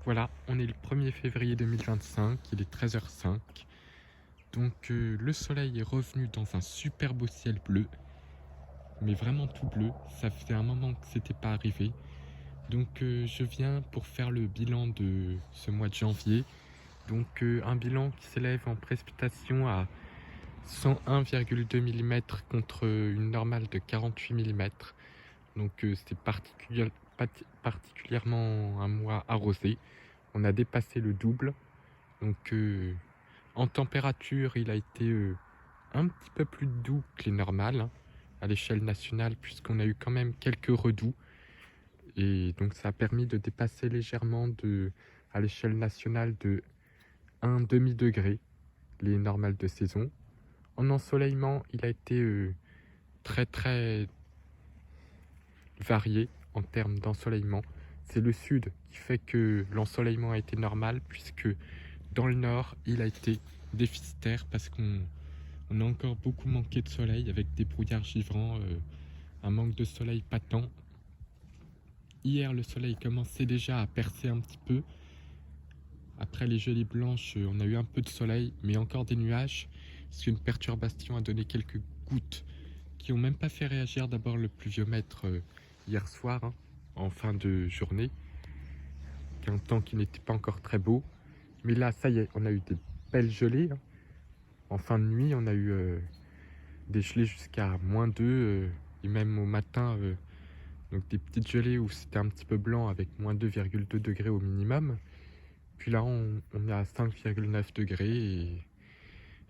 Voilà, on est le 1er février 2025, il est 13h05. Donc le soleil est revenu dans un super beau ciel bleu, mais vraiment tout bleu, ça faisait un moment que c'était pas arrivé. Donc je viens pour faire le bilan de ce mois de janvier. Donc un bilan qui s'élève en précipitation à 101,2 mm contre une normale de 48 mm. Donc c'est particulièrement un mois arrosé. On a dépassé le double. Donc en température, il a été un petit peu plus doux que les normales hein, à l'échelle nationale, puisqu'on a eu quand même quelques redoux. Et donc ça a permis de dépasser légèrement à l'échelle nationale de 1 demi-degré les normales de saison. En ensoleillement, il a été très très varié en termes d'ensoleillement. C'est le sud qui fait que l'ensoleillement a été normal, puisque dans le nord, il a été déficitaire parce qu'on a encore beaucoup manqué de soleil avec des brouillards givrants, un manque de soleil patent. Hier, le soleil commençait déjà à percer un petit peu. Après les gelées blanches, on a eu un peu de soleil, mais encore des nuages, parce qu'une perturbation a donné quelques gouttes qui n'ont même pas fait réagir d'abord le pluviomètre hier soir, hein, en fin de journée, un temps qui n'était pas encore très beau. Mais là, ça y est, on a eu des belles gelées. Hein. En fin de nuit, on a eu des gelées jusqu'à -2, et même au matin, donc des petites gelées où c'était un petit peu blanc avec -2,2 degrés au minimum. Puis là, on est à 5,9 degrés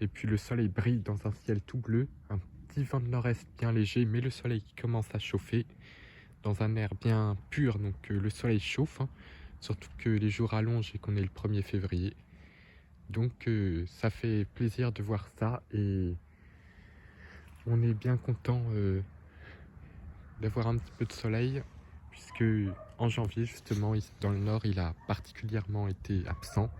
et puis le soleil brille dans un ciel tout bleu, un petit vent de nord-est bien léger, mais le soleil qui commence à chauffer dans un air bien pur, donc le soleil chauffe, hein, surtout que les jours allongent et qu'on est le 1er février. Donc ça fait plaisir de voir ça et on est bien content d'avoir un petit peu de soleil, puisque en janvier justement dans le nord il a particulièrement été absent.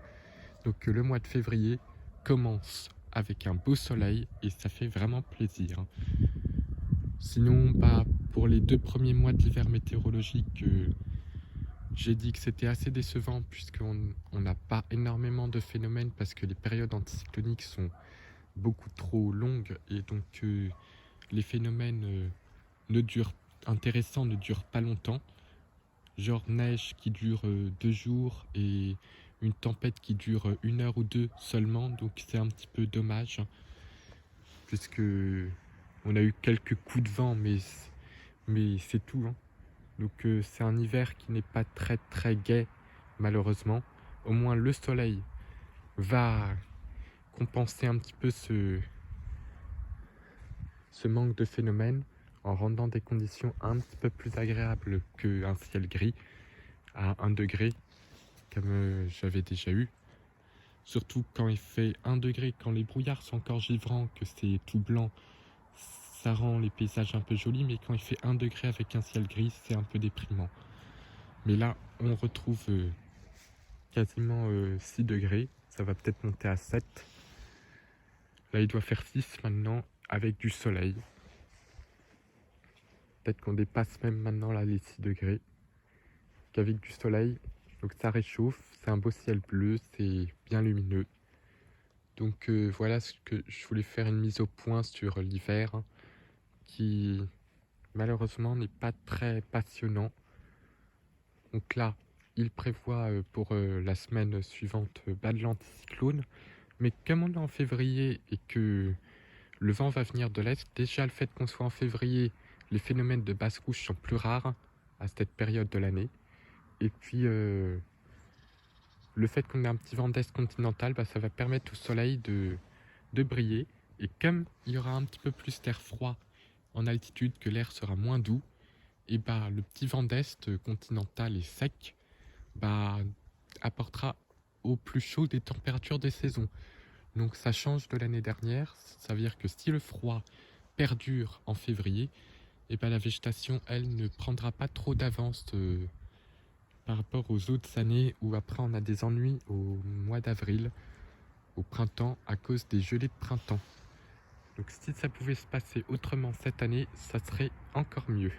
Donc le mois de février commence avec un beau soleil et ça fait vraiment plaisir. Sinon, pour les 2 premiers mois de l'hiver météorologique, j'ai dit que c'était assez décevant puisqu'on n'a pas énormément de phénomènes parce que les périodes anticycloniques sont beaucoup trop longues et donc les phénomènes intéressants ne durent pas longtemps. Genre neige qui dure 2 jours et une tempête qui dure 1 heure ou 2 seulement, donc c'est un petit peu dommage puisque on a eu quelques coups de vent mais c'est tout hein. Donc c'est un hiver qui n'est pas très très gai malheureusement. Au moins le soleil va compenser un petit peu ce manque de phénomène en rendant des conditions un petit peu plus agréables qu'un ciel gris à 1 degré comme j'avais déjà eu. Surtout quand il fait 1 degré, quand les brouillards sont encore givrants, que c'est tout blanc, ça rend les paysages un peu jolis, mais quand il fait 1 degré avec un ciel gris, c'est un peu déprimant. Mais là, on retrouve quasiment 6 degrés, ça va peut-être monter à 7. Là, il doit faire 6 maintenant, avec du soleil. Peut-être qu'on dépasse même maintenant là les 6 degrés, qu'avec du soleil. Donc ça réchauffe, c'est un beau ciel bleu, c'est bien lumineux. Donc voilà ce que je voulais faire une mise au point sur l'hiver hein, qui malheureusement n'est pas très passionnant. Donc là, il prévoit pour la semaine suivante de l'anticyclone. Mais comme on est en février et que le vent va venir de l'est, déjà le fait qu'on soit en février, les phénomènes de basse couche sont plus rares à cette période de l'année. Et puis le fait qu'on ait un petit vent d'est continental, ça va permettre au soleil de briller. Et comme il y aura un petit peu plus d'air froid en altitude, que l'air sera moins doux, et le petit vent d'est continental et sec apportera au plus chaud des températures des saisons. Donc ça change de l'année dernière, ça veut dire que si le froid perdure en février, la végétation, elle, ne prendra pas trop d'avance par rapport aux autres années où après on a des ennuis au mois d'avril, au printemps, à cause des gelées de printemps. Donc si ça pouvait se passer autrement cette année, ça serait encore mieux.